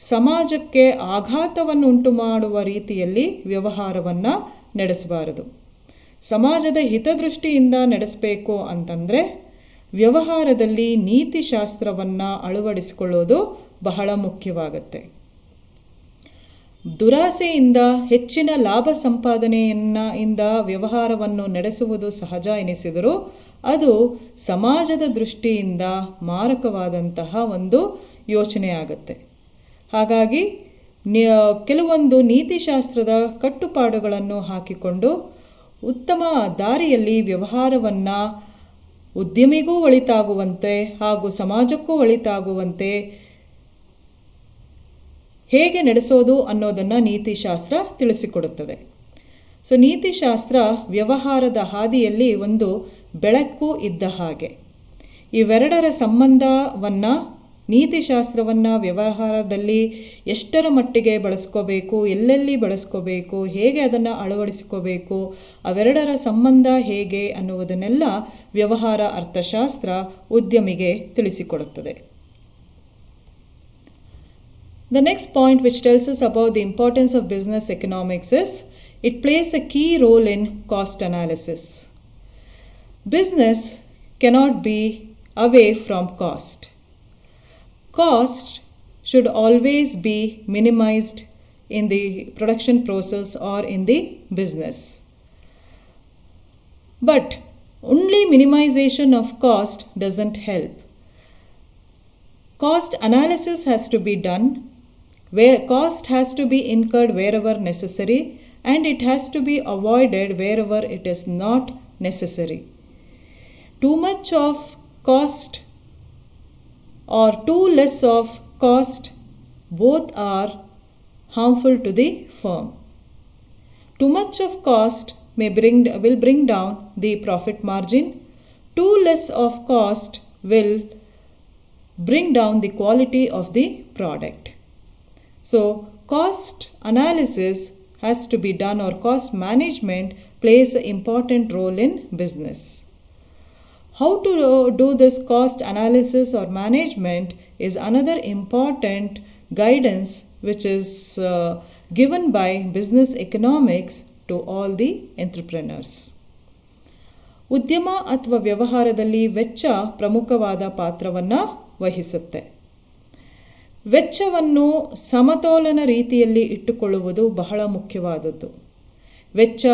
ಸಮಾಜಕ್ಕೆ ಆಘಾತವನ್ನು ಉಂಟು ಮಾಡುವ ರೀತಿಯಲ್ಲಿ ವ್ಯವಹಾರವನ್ನು ನಡೆಸಬಾರದು. ಸಮಾಜದ ಹಿತದೃಷ್ಟಿಯಿಂದ ನಡೆಸಬೇಕು ಅಂತಂದರೆ ವ್ಯವಹಾರದಲ್ಲಿ ನೀತಿಶಾಸ್ತ್ರವನ್ನು ಅಳವಡಿಸಿಕೊಳ್ಳೋದು ಬಹಳ ಮುಖ್ಯವಾಗುತ್ತೆ. ದುರಾಸೆಯಿಂದ ಹೆಚ್ಚಿನ ಲಾಭ ಸಂಪಾದನೆಯಿಂದ ವ್ಯವಹಾರವನ್ನು ನಡೆಸುವುದು ಸಹಜ ಎನಿಸಿದರೂ ಅದು ಸಮಾಜದ ದೃಷ್ಟಿಯಿಂದ ಮಾರಕವಾದಂತಹ ಒಂದು ಯೋಚನೆ ಆಗುತ್ತೆ. ಹಾಗಾಗಿ ಕೆಲವೊಂದು ನೀತಿಶಾಸ್ತ್ರದ ಕಟ್ಟುಪಾಡುಗಳನ್ನು ಹಾಕಿಕೊಂಡು ಉತ್ತಮ ದಾರಿಯಲ್ಲಿ ವ್ಯವಹಾರವನ್ನು ಉದ್ಯಮಿಗೂ ಒಳಿತಾಗುವಂತೆ ಹಾಗೂ ಸಮಾಜಕ್ಕೂ ಒಳಿತಾಗುವಂತೆ ಹೇಗೆ ನಡೆಸೋದು ಅನ್ನೋದನ್ನು ನೀತಿಶಾಸ್ತ್ರ ತಿಳಿಸಿಕೊಡುತ್ತದೆ. ಸೊ ನೀತಿಶಾಸ್ತ್ರ ವ್ಯವಹಾರದ ಹಾದಿಯಲ್ಲಿ ಒಂದು ಬೆಳಕು ಇದ್ದ ಹಾಗೆ. ಇವೆರಡರ ಸಂಬಂಧವನ್ನು, ನೀತಿಶಾಸ್ತ್ರವನ್ನು ವ್ಯವಹಾರದಲ್ಲಿ ಎಷ್ಟರ ಮಟ್ಟಿಗೆ ಬಳಸ್ಕೋಬೇಕು, ಎಲ್ಲೆಲ್ಲಿ ಬಳಸ್ಕೋಬೇಕು, ಹೇಗೆ ಅದನ್ನು ಅಳವಡಿಸ್ಕೋಬೇಕು, ಅವೆರಡರ ಸಂಬಂಧ ಹೇಗೆ ಅನ್ನುವುದನ್ನೆಲ್ಲ ವ್ಯವಹಾರ ಅರ್ಥಶಾಸ್ತ್ರ ಉದ್ಯಮಿಗೆ ತಿಳಿಸಿಕೊಡುತ್ತದೆ. The next point which tells us about the importance of business economics is it plays a key role in cost analysis. Business cannot be away from cost. Cost should always be minimized in the production process or in the business. But only minimization of cost doesn't help. Cost analysis has to be done, where cost has to be incurred wherever necessary and it has to be avoided wherever it is not necessary. Too much of cost or too less of cost, both are harmful to the firm. Too much of cost will bring down the profit margin. Too less of cost will bring down the quality of the product. So cost analysis has to be done, or cost management plays an important role in business. How to do this cost analysis or management is another important guidance which is given by business economics to all the entrepreneurs. ಉದ್ಯಮ ಅಥವಾ ವ್ಯವಹಾರದಲ್ಲಿ ವೆಚ್ಚ ಪ್ರಮುಖವಾದ ಪಾತ್ರವನ್ನು ವಹಿಸುತ್ತೆ. ವೆಚ್ಚವನ್ನು ಸಮತೋಲನ ರೀತಿಯಲ್ಲಿ ಇಟ್ಟುಕೊಳ್ಳುವುದು ಬಹಳ ಮುಖ್ಯವಾದದ್ದು. ವೆಚ್ಚ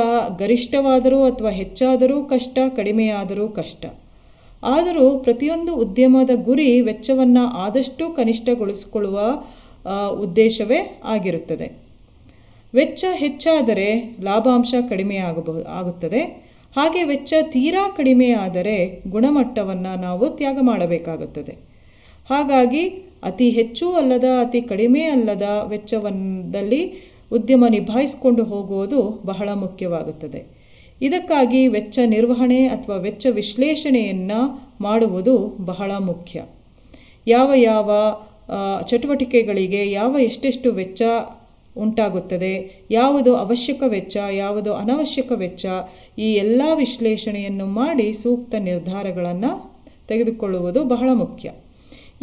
ಗರಿಷ್ಠವಾದರೂ ಅಥವಾ ಹೆಚ್ಚಾದರೂ ಕಷ್ಟ, ಕಡಿಮೆಯಾದರೂ ಕಷ್ಟ. ಆದರೂ ಪ್ರತಿಯೊಂದು ಉದ್ಯಮದ ಗುರಿ ವೆಚ್ಚವನ್ನು ಆದಷ್ಟು ಕನಿಷ್ಠಗೊಳಿಸಿಕೊಳ್ಳುವ ಉದ್ದೇಶವೇ ಆಗಿರುತ್ತದೆ. ವೆಚ್ಚ ಹೆಚ್ಚಾದರೆ ಲಾಭಾಂಶ ಕಡಿಮೆ ಆಗುತ್ತದೆ. ಹಾಗೆ ವೆಚ್ಚ ತೀರಾ ಕಡಿಮೆಯಾದರೆ ಗುಣಮಟ್ಟವನ್ನು ನಾವು ತ್ಯಾಗ ಮಾಡಬೇಕಾಗುತ್ತದೆ. ಹಾಗಾಗಿ ಅತಿ ಹೆಚ್ಚು ಅಲ್ಲದ, ಅತಿ ಕಡಿಮೆ ಅಲ್ಲದ ವೆಚ್ಚದಲ್ಲಿ ಉದ್ಯಮ ನಿಭಾಯಿಸಿಕೊಂಡು ಹೋಗುವುದು ಬಹಳ ಮುಖ್ಯವಾಗುತ್ತದೆ. ಇದಕ್ಕಾಗಿ ವೆಚ್ಚ ನಿರ್ವಹಣೆ ಅಥವಾ ವೆಚ್ಚ ವಿಶ್ಲೇಷಣೆಯನ್ನು ಮಾಡುವುದು ಬಹಳ ಮುಖ್ಯ. ಯಾವ ಯಾವ ಚಟುವಟಿಕೆಗಳಿಗೆ ಎಷ್ಟೆಷ್ಟು ವೆಚ್ಚ ಉಂಟಾಗುತ್ತದೆ, ಯಾವುದು ಅವಶ್ಯಕ ವೆಚ್ಚ, ಯಾವುದು ಅನವಶ್ಯಕ ವೆಚ್ಚ, ಈ ಎಲ್ಲ ವಿಶ್ಲೇಷಣೆಯನ್ನು ಮಾಡಿ ಸೂಕ್ತ ನಿರ್ಧಾರಗಳನ್ನು ತೆಗೆದುಕೊಳ್ಳುವುದು ಬಹಳ ಮುಖ್ಯ.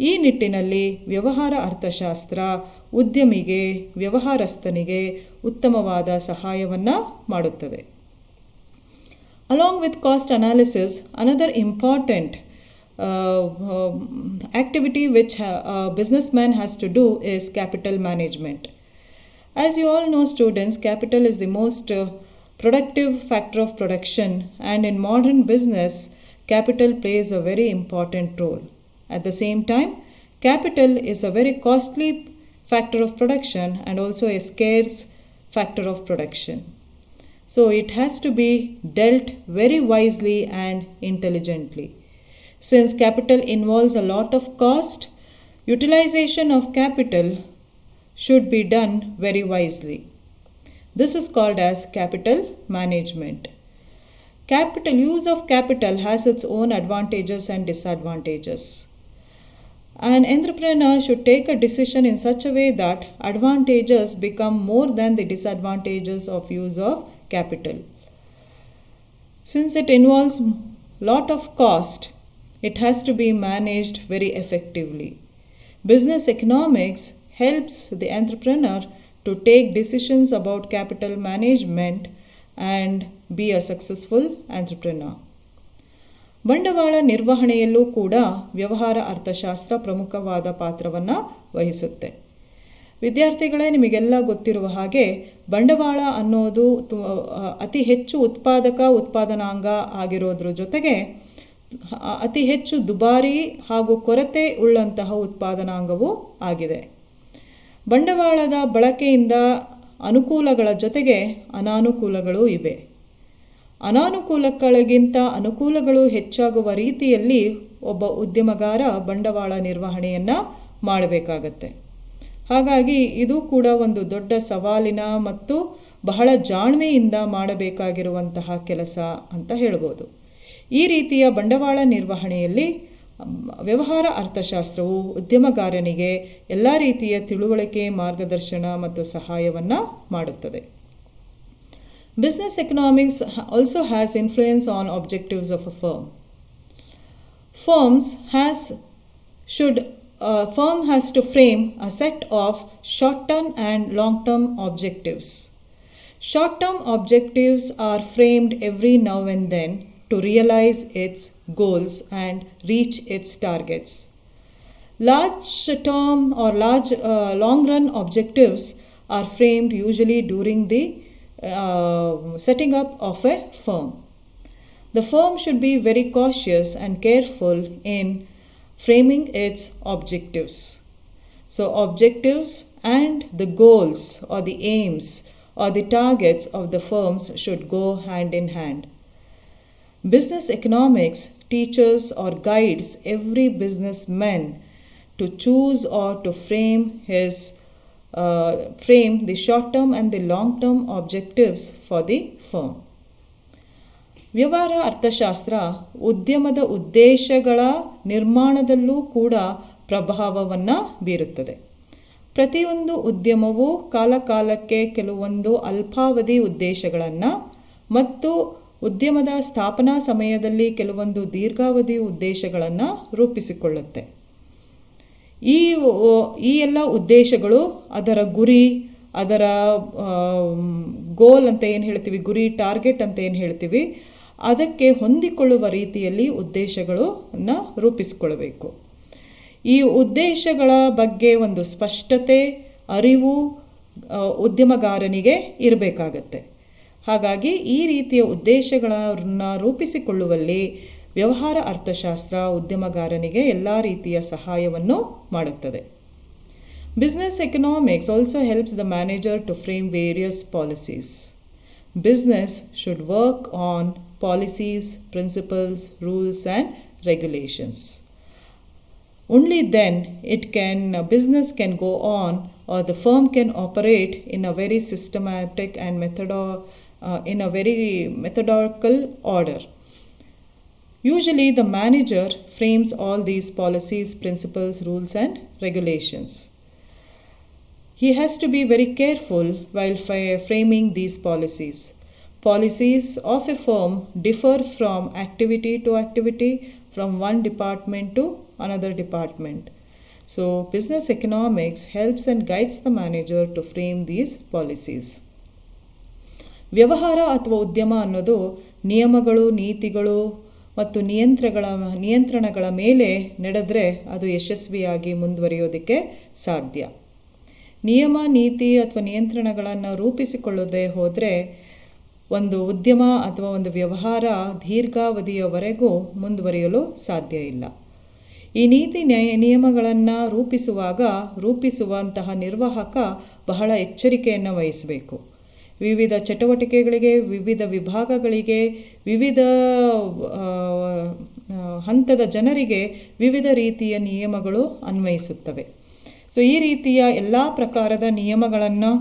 ಈ ನಿಟ್ಟಿನಲ್ಲಿ ವ್ಯವಹಾರ ಅರ್ಥಶಾಸ್ತ್ರ ಉದ್ಯಮಿಗೆ, ವ್ಯವಹಾರಸ್ಥನಿಗೆ ಉತ್ತಮವಾದ ಸಹಾಯವನ್ನು ಮಾಡುತ್ತದೆ. Along with cost analysis, another important activity which a businessman has to do is capital management. As you all know, students, capital is the most productive factor of production, and in modern business, capital plays a very important role. At the same time, capital is a very costly factor of production and also a scarce factor of production. So it has to be dealt very wisely and intelligently. Since capital involves a lot of cost, utilization of capital should be done very wisely. This is called as capital management. Use of capital has its own advantages and disadvantages. An entrepreneur should take a decision in such a way that advantages become more than the disadvantages of use of capital. Since it involves lot of cost, it has to be managed very effectively. Business economics helps the entrepreneur to take decisions about capital management and be a successful entrepreneur. ಬಂಡವಾಳ ನಿರ್ವಹಣೆಯಲ್ಲೂ ಕೂಡ ವ್ಯವಹಾರ ಅರ್ಥಶಾಸ್ತ್ರ ಪ್ರಮುಖವಾದ ಪಾತ್ರವನ್ನು ವಹಿಸುತ್ತೆ. ವಿದ್ಯಾರ್ಥಿಗಳೇ, ನಿಮಗೆಲ್ಲ ಗೊತ್ತಿರುವ ಹಾಗೆ ಬಂಡವಾಳ ಅನ್ನೋದು ಅತಿ ಹೆಚ್ಚು ಉತ್ಪಾದನಾಂಗ ಆಗಿರೋದ್ರ ಜೊತೆಗೆ ಅತಿ ಹೆಚ್ಚು ದುಬಾರಿ ಹಾಗೂ ಕೊರತೆ ಉಳ್ಳಂತಹ ಉತ್ಪಾದನಾಂಗವೂ ಆಗಿದೆ. ಬಂಡವಾಳದ ಬಳಕೆಯಿಂದ ಅನುಕೂಲಗಳ ಜೊತೆಗೆ ಅನಾನುಕೂಲಗಳೂ ಇವೆ. ಅನಾನುಕೂಲಗಳಿಗಿಂತ ಅನುಕೂಲಗಳು ಹೆಚ್ಚಾಗುವ ರೀತಿಯಲ್ಲಿ ಒಬ್ಬ ಉದ್ಯಮಗಾರ ಬಂಡವಾಳ ನಿರ್ವಹಣೆಯನ್ನು ಮಾಡಬೇಕಾಗತ್ತೆ. ಹಾಗಾಗಿ ಇದು ಕೂಡ ಒಂದು ದೊಡ್ಡ ಸವಾಲಿನ ಮತ್ತು ಬಹಳ ಜಾಣ್ಮೆಯಿಂದ ಮಾಡಬೇಕಾಗಿರುವಂತಹ ಕೆಲಸ ಅಂತ ಹೇಳ್ಬೋದು. ಈ ರೀತಿಯ ಬಂಡವಾಳ ನಿರ್ವಹಣೆಯಲ್ಲಿ ವ್ಯವಹಾರ ಅರ್ಥಶಾಸ್ತ್ರವು ಉದ್ಯಮಗಾರನಿಗೆ ಎಲ್ಲ ರೀತಿಯ ತಿಳುವಳಿಕೆ, ಮಾರ್ಗದರ್ಶನ ಮತ್ತು ಸಹಾಯವನ್ನು ಮಾಡುತ್ತದೆ. Business economics also has influence on objectives of a firm. Firm has to frame a set of short-term and long-term objectives. Short-term objectives are framed every now and then to realize its goals and reach its targets. Large-term or long-run objectives are framed usually during the setting up of a firm. The firm should be very cautious and careful in framing its objectives. So objectives and the goals or the aims or the targets of the firms should go hand in hand. Business economics teaches or guides every businessman to choose or to frame the short-term and the long-term objectives for the firm. ವ್ಯವಹಾರ ಅರ್ಥಶಾಸ್ತ್ರ ಉದ್ಯಮದ ಉದ್ದೇಶಗಳ ನಿರ್ಮಾಣದಲ್ಲೂ ಕೂಡ ಪ್ರಭಾವವನ್ನು ಬೀರುತ್ತದೆ. ಪ್ರತಿಯೊಂದು ಉದ್ಯಮವು ಕಾಲಕಾಲಕ್ಕೆ ಕೆಲವೊಂದು ಅಲ್ಪಾವಧಿ ಉದ್ದೇಶಗಳನ್ನು ಮತ್ತು ಉದ್ಯಮದ ಸ್ಥಾಪನಾ ಸಮಯದಲ್ಲಿ ಕೆಲವೊಂದು ದೀರ್ಘಾವಧಿ ಉದ್ದೇಶಗಳನ್ನು ರೂಪಿಸಿಕೊಳ್ಳುತ್ತೆ. ಈ ಎಲ್ಲ ಉದ್ದೇಶಗಳು ಅದರ ಗುರಿ, ಅದರ ಗೋಲ್ ಅಂತ ಏನು ಹೇಳ್ತೀವಿ, ಗುರಿ ಟಾರ್ಗೆಟ್ ಅಂತ ಏನು ಹೇಳ್ತೀವಿ, ಅದಕ್ಕೆ ಹೊಂದಿಕೊಳ್ಳುವ ರೀತಿಯಲ್ಲಿ ಉದ್ದೇಶಗಳನ್ನು ರೂಪಿಸಿಕೊಳ್ಳಬೇಕು. ಈ ಉದ್ದೇಶಗಳ ಬಗ್ಗೆ ಒಂದು ಸ್ಪಷ್ಟತೆ, ಅರಿವು ಉದ್ಯಮಗಾರನಿಗೆ ಇರಬೇಕಾಗತ್ತೆ. ಹಾಗಾಗಿ ಈ ರೀತಿಯ ಉದ್ದೇಶಗಳನ್ನು ರೂಪಿಸಿಕೊಳ್ಳುವಲ್ಲಿ ವ್ಯವಹಾರ ಅರ್ಥಶಾಸ್ತ್ರ ಉದ್ಯಮಗಾರನಿಗೆ ಎಲ್ಲ ರೀತಿಯ ಸಹಾಯವನ್ನು ಮಾಡುತ್ತದೆ. Business economics also helps the manager to frame various policies. Business should work on policies, principles, rules and regulations. Only then business can go on, or the firm can operate in a very systematic and in a very methodical order. Usually the manager frames all these policies, principles, rules and regulations. He has to be very careful while framing these policies. Policies of a firm differ from activity to activity, from one department to another department. So business economics helps and guides the manager to frame these policies. ವ್ಯವಹಾರ ಅಥವಾ ಉದ್ಯಮ ಅನ್ನೋದು ನಿಯಮಗಳು, ನೀತಿಗಳು ಮತ್ತು ನಿಯಂತ್ರಣಗಳ ಮೇಲೆ ನಡೆದರೆ ಅದು ಯಶಸ್ವಿಯಾಗಿ ಮುಂದುವರಿಯೋದಕ್ಕೆ ಸಾಧ್ಯ. ನಿಯಮ, ನೀತಿ ಅಥವಾ ನಿಯಂತ್ರಣಗಳನ್ನು ರೂಪಿಸಿಕೊಳ್ಳದೆ ಹೋದರೆ ಒಂದು ಉದ್ಯಮ ಅಥವಾ ಒಂದು ವ್ಯವಹಾರ ದೀರ್ಘಾವಧಿಯವರೆಗೂ ಮುಂದುವರಿಯಲು ಸಾಧ್ಯ ಇಲ್ಲ. ಈ ನೀತಿ ನಿಯಮಗಳನ್ನು ರೂಪಿಸುವಂತಹ ನಿರ್ವಾಹಕ ಬಹಳ ಎಚ್ಚರಿಕೆಯನ್ನು ವಹಿಸಬೇಕು. ವಿವಿಧ ಚಟುವಟಿಕೆಗಳಿಗೆ, ವಿವಿಧ ವಿಭಾಗಗಳಿಗೆ, ವಿವಿಧ ಹಂತದ ಜನರಿಗೆ ವಿವಿಧ ರೀತಿಯ ನಿಯಮಗಳು ಅನ್ವಯಿಸುತ್ತವೆ. ಸೊ ಈ ರೀತಿಯ ಎಲ್ಲ ಪ್ರಕಾರದ ನಿಯಮಗಳನ್ನು,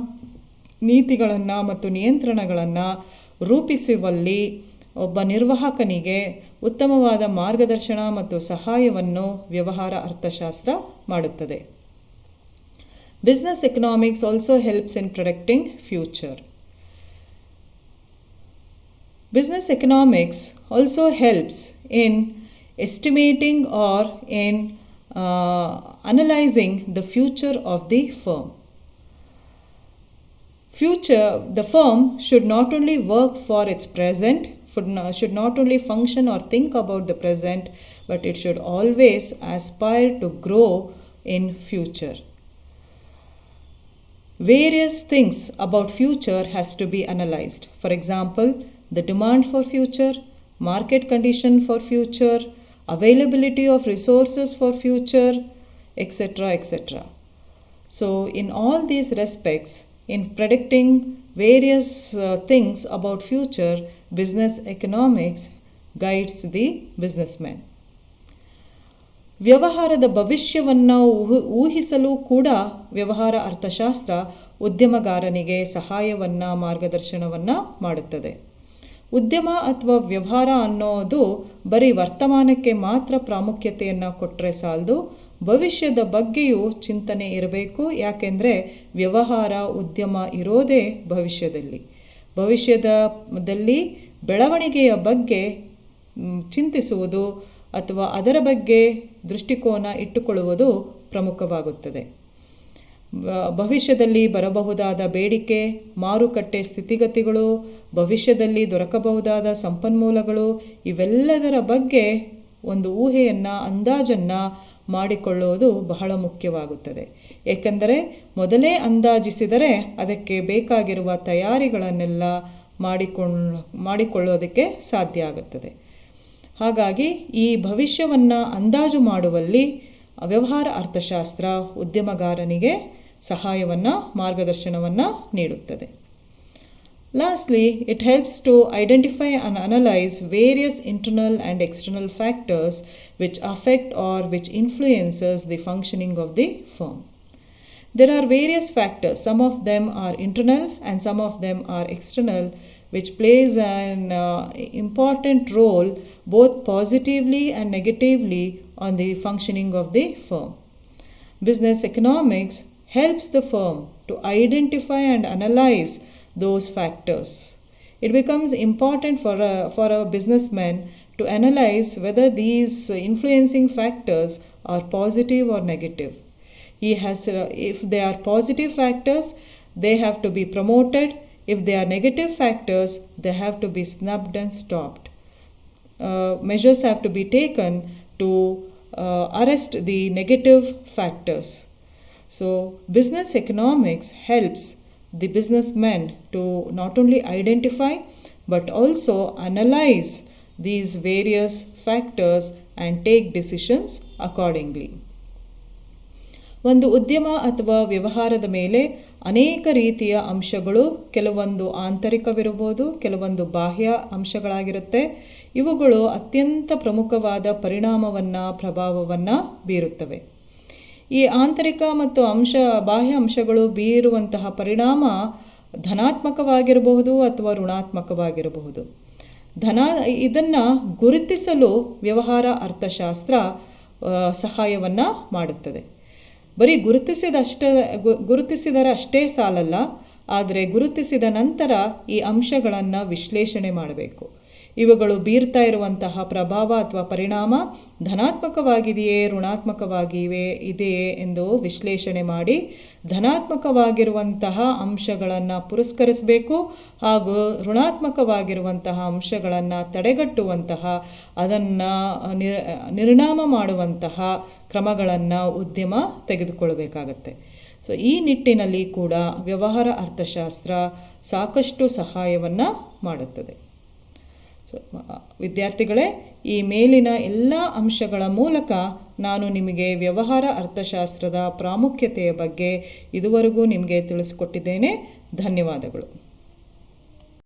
ನೀತಿಗಳನ್ನು ಮತ್ತು ನಿಯಂತ್ರಣಗಳನ್ನು ರೂಪಿಸುವಲ್ಲಿ ಒಬ್ಬ ನಿರ್ವಾಹಕನಿಗೆ ಉತ್ತಮವಾದ ಮಾರ್ಗದರ್ಶನ ಮತ್ತು ಸಹಾಯವನ್ನು ವ್ಯವಹಾರ ಅರ್ಥಶಾಸ್ತ್ರ ಮಾಡುತ್ತದೆ. Business economics also helps in predicting future. Business economics also helps in estimating or in analyzing the future of the firm. The firm should not only work for its present, should not only function or think about the present, but it should always aspire to grow in future. Various things about future has to be analyzed. For example, the demand for future, market condition for future, availability of resources for future, etc., etc. So in all these respects, in predicting various things about future, business economics guides the businessman. ವ್ಯವಹಾರದ ಭವಿಷ್ಯವನ್ನು ಊಹಿಸಲು ಕೂಡ ವ್ಯವಹಾರ ಅರ್ಥಶಾಸ್ತ್ರ ಉದ್ಯಮಗಾರನಿಗೆ ಸಹಾಯವನ್ನು ಮಾರ್ಗದರ್ಶನವನ್ನು ಮಾಡುತ್ತದೆ. ಉದ್ಯಮ ಅಥವಾ ವ್ಯವಹಾರ ಅನ್ನೋದು ಬರೀ ವರ್ತಮಾನಕ್ಕೆ ಮಾತ್ರ ಪ್ರಾಮುಖ್ಯತೆಯನ್ನು ಕೊಟ್ಟರೆ ಸಾಲದು, ಭವಿಷ್ಯದ ಬಗ್ಗೆಯೂ ಚಿಂತನೆ ಇರಬೇಕು. ಯಾಕೆಂದರೆ ವ್ಯವಹಾರ ಉದ್ಯಮ ಇರೋದೇ ಭವಿಷ್ಯದಲ್ಲಿ ಬೆಳವಣಿಗೆಯ ಬಗ್ಗೆ ಚಿಂತಿಸುವುದು ಅಥವಾ ಅದರ ಬಗ್ಗೆ ದೃಷ್ಟಿಕೋನ ಇಟ್ಟುಕೊಳ್ಳುವುದು ಪ್ರಮುಖವಾಗುತ್ತದೆ. ಭವಿಷ್ಯದಲ್ಲಿ ಬರಬಹುದಾದ ಬೇಡಿಕೆ, ಮಾರುಕಟ್ಟೆ ಸ್ಥಿತಿಗತಿಗಳು, ಭವಿಷ್ಯದಲ್ಲಿ ದೊರಕಬಹುದಾದ ಸಂಪನ್ಮೂಲಗಳು, ಇವೆಲ್ಲದರ ಬಗ್ಗೆ ಒಂದು ಊಹೆಯನ್ನು, ಅಂದಾಜನ್ನು ಮಾಡಿಕೊಳ್ಳುವುದು ಬಹಳ ಮುಖ್ಯವಾಗುತ್ತದೆ. ಏಕೆಂದರೆ ಮೊದಲೇ ಅಂದಾಜಿಸಿದರೆ ಅದಕ್ಕೆ ಬೇಕಾಗಿರುವ ತಯಾರಿಗಳನ್ನೆಲ್ಲ ಮಾಡಿಕೊಳ್ಳೋದಕ್ಕೆ ಸಾಧ್ಯ ಆಗುತ್ತದೆ. ಹಾಗಾಗಿ ಈ ಭವಿಷ್ಯವನ್ನು ಅಂದಾಜು ಮಾಡುವಲ್ಲಿ ವ್ಯವಹಾರ ಅರ್ಥಶಾಸ್ತ್ರ ಉದ್ಯಮಗಾರನಿಗೆ ಸಹಾಯವನ್ನು, ಮಾರ್ಗದರ್ಶನವನ್ನು ನೀಡುತ್ತದೆ. Lastly, it helps to identify and analyze various internal and external factors which affect or which influences the functioning of the firm. There are various factors. Some of them are internal and some of them are external, which plays an important role both positively and negatively on the functioning of the firm. Business economics helps the firm to identify and analyze those factors. It becomes important for a businessman to analyze whether these influencing factors are positive or negative. If they are positive factors, they have to be promoted. If they are negative factors, they have to be snubbed and stopped. Measures have to be taken to arrest the negative factors. So, business economics helps the businessman to not only identify but also analyze these various factors and take decisions accordingly. ಒಂದು ಉದ್ಯಮ ಅಥವಾ ವ್ಯವಹಾರದ ಮೇಲೆ ಅನೇಕ ರೀತಿಯ ಅಂಶಗಳು, ಕೆಲವೊಂದು ಆಂತರಿಕವಿರಬಹುದು, ಕೆಲವೊಂದು ಬಾಹ್ಯ ಅಂಶಗಳಾಗಿರುತ್ತೆ. ಇವುಗಳು ಅತ್ಯಂತ ಪ್ರಮುಖವಾದ ಪ್ರಭಾವವನ್ನು ಬೀರುತ್ತವೆ. ಈ ಆಂತರಿಕ ಮತ್ತು ಬಾಹ್ಯ ಅಂಶಗಳು ಬೀರುವಂತಹ ಪರಿಣಾಮ ಧನಾತ್ಮಕವಾಗಿರಬಹುದು ಅಥವಾ ಋಣಾತ್ಮಕವಾಗಿರಬಹುದು. ಇದನ್ನು ಗುರುತಿಸಲು ವ್ಯವಹಾರ ಅರ್ಥಶಾಸ್ತ್ರ ಸಹಾಯವನ್ನು ಮಾಡುತ್ತದೆ. ಬರೀ ಗುರುತಿಸಿದರೆ ಅಷ್ಟೇ ಸಾಲಲ್ಲ, ಆದರೆ ಗುರುತಿಸಿದ ನಂತರ ಈ ಅಂಶಗಳನ್ನು ವಿಶ್ಲೇಷಣೆ ಮಾಡಬೇಕು. ಇವುಗಳು ಬೀರ್ತಾ ಇರುವಂತಹ ಪ್ರಭಾವ ಅಥವಾ ಪರಿಣಾಮ ಧನಾತ್ಮಕವಾಗಿದೆಯೇ, ಇದೆಯೇ ಎಂದು ವಿಶ್ಲೇಷಣೆ ಮಾಡಿ ಧನಾತ್ಮಕವಾಗಿರುವಂತಹ ಅಂಶಗಳನ್ನು ಪುರಸ್ಕರಿಸಬೇಕು ಹಾಗೂ ಋಣಾತ್ಮಕವಾಗಿರುವಂತಹ ಅಂಶಗಳನ್ನು ತಡೆಗಟ್ಟುವಂತಹ, ಅದನ್ನು ನಿರ್ನಾಮ ಮಾಡುವಂತಹ ಕ್ರಮಗಳನ್ನು ಉದ್ಯಮ ತೆಗೆದುಕೊಳ್ಳಬೇಕಾಗತ್ತೆ. ಸೊ ಈ ನಿಟ್ಟಿನಲ್ಲಿ ಕೂಡ ವ್ಯವಹಾರ ಅರ್ಥಶಾಸ್ತ್ರ ಸಾಕಷ್ಟು ಸಹಾಯವನ್ನು ಮಾಡುತ್ತದೆ. ಸೊ ವಿದ್ಯಾರ್ಥಿಗಳೇ, ಈ ಮೇಲಿನ ಎಲ್ಲ ಅಂಶಗಳ ಮೂಲಕ ನಾನು ನಿಮಗೆ ವ್ಯವಹಾರ ಅರ್ಥಶಾಸ್ತ್ರದ ಪ್ರಾಮುಖ್ಯತೆಯ ಬಗ್ಗೆ ಇದುವರೆಗೂ ನಿಮಗೆ ತಿಳಿಸಿಕೊಟ್ಟಿದ್ದೇನೆ. ಧನ್ಯವಾದಗಳು.